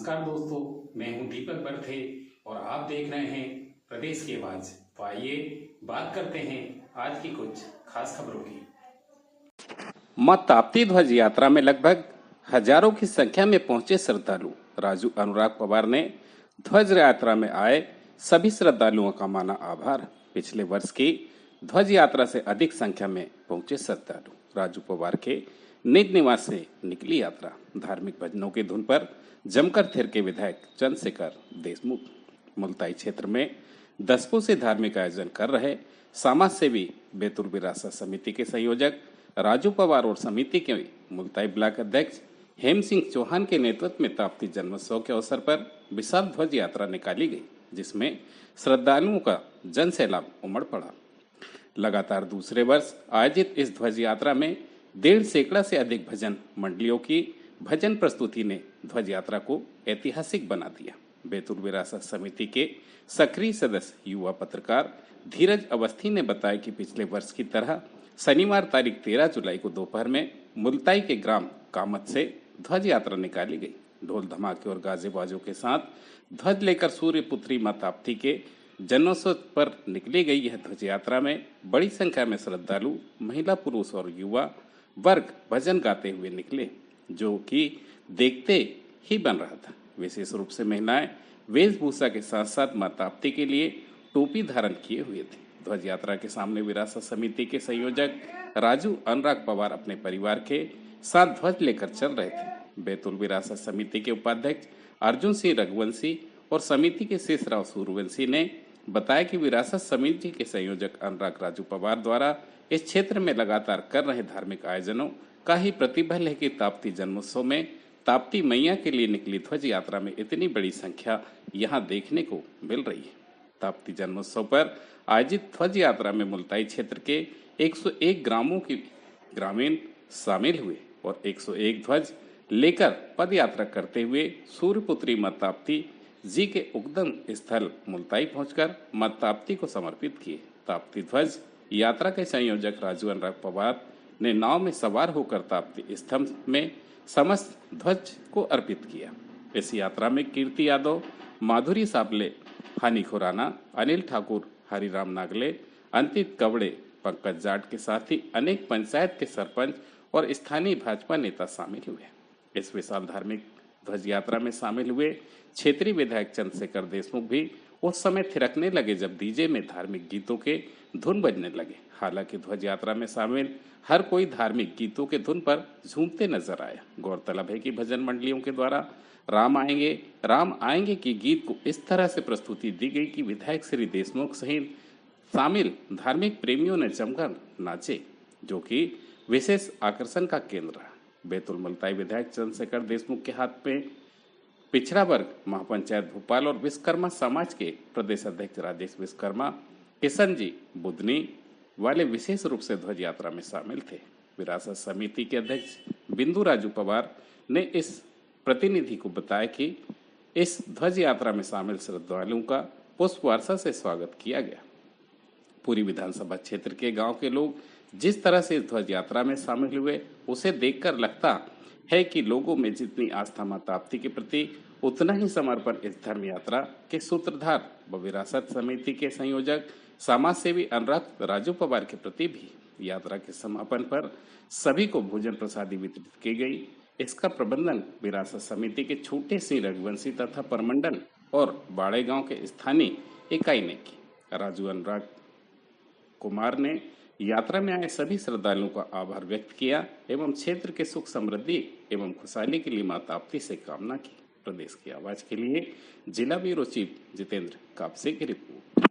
नमस्कार दोस्तों, मैं हूं दीपक बर्थे और आप देख रहे हैं प्रदेश की आवाज। तो आइए बात करते हैं आज की कुछ खास खबरों की। मां ताप्ती ध्वज यात्रा में लगभग हजारों की संख्या में पहुंचे श्रद्धालु। राजू अनुराग पवार ने ध्वज यात्रा में आए सभी श्रद्धालुओं का माना आभार। पिछले वर्ष की ध्वज यात्रा से अधिक संख्या में पहुंचे श्रद्धालु। राजू पवार के निज निवास से निकली यात्रा। धार्मिक भजनों की धुन पर जमकर थिरके विधायक चंद्रशेखर देशमुख। मुल्ताई क्षेत्र में दशकों से धार्मिक आयोजन कर रहे समाज सेवी बैतूल विरासत समिति के संयोजक राजू पवार और समिति के मुल्ताई ब्लॉक अध्यक्ष हेम सिंह चौहान के नेतृत्व में ताप्ती जन्मोत्सव के अवसर पर विशाल ध्वज यात्रा निकाली गई, जिसमें श्रद्धालुओं का जन सैलाब उमड़ पड़ा। लगातार दूसरे वर्ष आयोजित इस ध्वज यात्रा में 1.5 सैकड़ा से अधिक भजन मंडलियों की भजन प्रस्तुति ने ध्वज यात्रा को ऐतिहासिक बना दिया। बैतूल विरासत समिति के सक्रिय सदस्य युवा पत्रकार धीरज अवस्थी ने बताया कि पिछले वर्ष की तरह शनिवार तारीख 13 जुलाई को दोपहर में मुल्ताई के ग्राम कामत से ध्वज यात्रा निकाली गई। ढोल धमाके और गाजे बाजों के साथ ध्वज लेकर सूर्य पुत्री मां ताप्ती के जन्मोत्सव पर निकली गई यह ध्वज यात्रा में बड़ी संख्या में श्रद्धालु, महिला, पुरुष और युवा वर्ग भजन गाते हुए निकले, जो कि देखते ही बन रहा था। विशेष रूप से महिलाएं वेशभूषा के साथ साथ मां ताप्ती के लिए टोपी धारण किए हुए थे। ध्वज यात्रा के सामने विरासत समिति के संयोजक राजू अनुराग पवार अपने परिवार के साथ ध्वज लेकर चल रहे थे। बैतूल विरासत समिति के उपाध्यक्ष अर्जुन सिंह रघुवंशी और समिति के शेषराव सूर्यवंशी ने बताया कि विरासत समिति के संयोजक अनुराग राजू पवार द्वारा इस क्षेत्र में लगातार कर रहे धार्मिक आयोजनों का ही प्रतिफल है कि ताप्ती जन्मोत्सव में ताप्ती मैया के लिए निकली ध्वज यात्रा में इतनी बड़ी संख्या यहाँ देखने को मिल रही है। ताप्ती जन्मोत्सव पर आयोजित ध्वज यात्रा में मुल्ताई क्षेत्र के 101 ग्रामों के ग्रामीण शामिल हुए और 101 ध्वज लेकर पद यात्रा करते हुए सूर्यपुत्री मां ताप्ती जी के उद्गम स्थल मुल्ताई पहुंचकर मां ताप्ती को समर्पित किए। ताप्ती ध्वज यात्रा के संयोजक राजू अनुराग पवार ने नाव में सवार होकर ताप्ती स्तंभ में समस्त ध्वज को अर्पित किया। इस यात्रा में कीर्ति यादव, माधुरी साबले, हानि खुराना, अनिल ठाकुर, हरिराम नागले, अंकित कवड़े, पंकज जाट के साथ ही अनेक पंचायत के सरपंच और स्थानीय भाजपा नेता शामिल हुए। इस विशाल धार्मिक ध्वज यात्रा में शामिल हुए क्षेत्रीय विधायक चंद्रशेखर देशमुख भी उस समय थिरकने लगे जब डीजे में धार्मिक गीतों के धुन बजने लगे। हालांकि ध्वज यात्रा में शामिल हर कोई धार्मिक गीतों के धुन पर झूमते नजर आया। गौरतलब है कि भजन मंडलियों के द्वारा राम आएंगे की गीत को इस तरह से प्रस्तुति दी गई कि विधायक श्री देशमुख सहित शामिल धार्मिक प्रेमियों ने जमकर नाचे, जो कि विशेष आकर्षण का केंद्र रहा। बैतूल मुल्ताई विधायक चंद्रशेखर देशमुख के हाथ में पिछड़ा वर्ग महापंचायत भोपाल और विश्वकर्मा समाज के प्रदेश अध्यक्ष राजेश विश्वकर्मा, किशन जी बुधनी वाले विशेष रूप से ध्वज यात्रा में शामिल थे। विरासत समिति के अध्यक्ष बिंदु राजू पवार ने इस प्रतिनिधि को बताया कि इस ध्वज यात्रा में शामिल श्रद्धालुओं का पुष्प वर्षा से स्वागत किया गया। पूरी विधानसभा क्षेत्र के गांव के लोग जिस तरह से इस ध्वज यात्रा में शामिल हुए, उसे देखकर लगता है कि लोगों में जितनी आस्था मां ताप्ती के प्रति उतना ही समर्पण इस धर्म यात्रा के सूत्रधार व विरासत समिति के संयोजक समाज सेवी अनुराग राजू पवार के प्रति भी। यात्रा के समापन पर सभी को भोजन प्रसादी वितरित की गई। इसका प्रबंधन विरासत समिति के छोटे सिंह रघुवंशी तथा परमंडल और बाड़े गांव के स्थानीय इकाई ने की। राजू अनुराग कुमार ने यात्रा में आए सभी श्रद्धालुओं का आभार व्यक्त किया एवं क्षेत्र के सुख समृद्धि एवं खुशहाली के लिए मां ताप्ती से कामना की। प्रदेश की आवाज के लिए जिला ब्यूरो चीफ जितेंद्र कापसे की रिपोर्ट।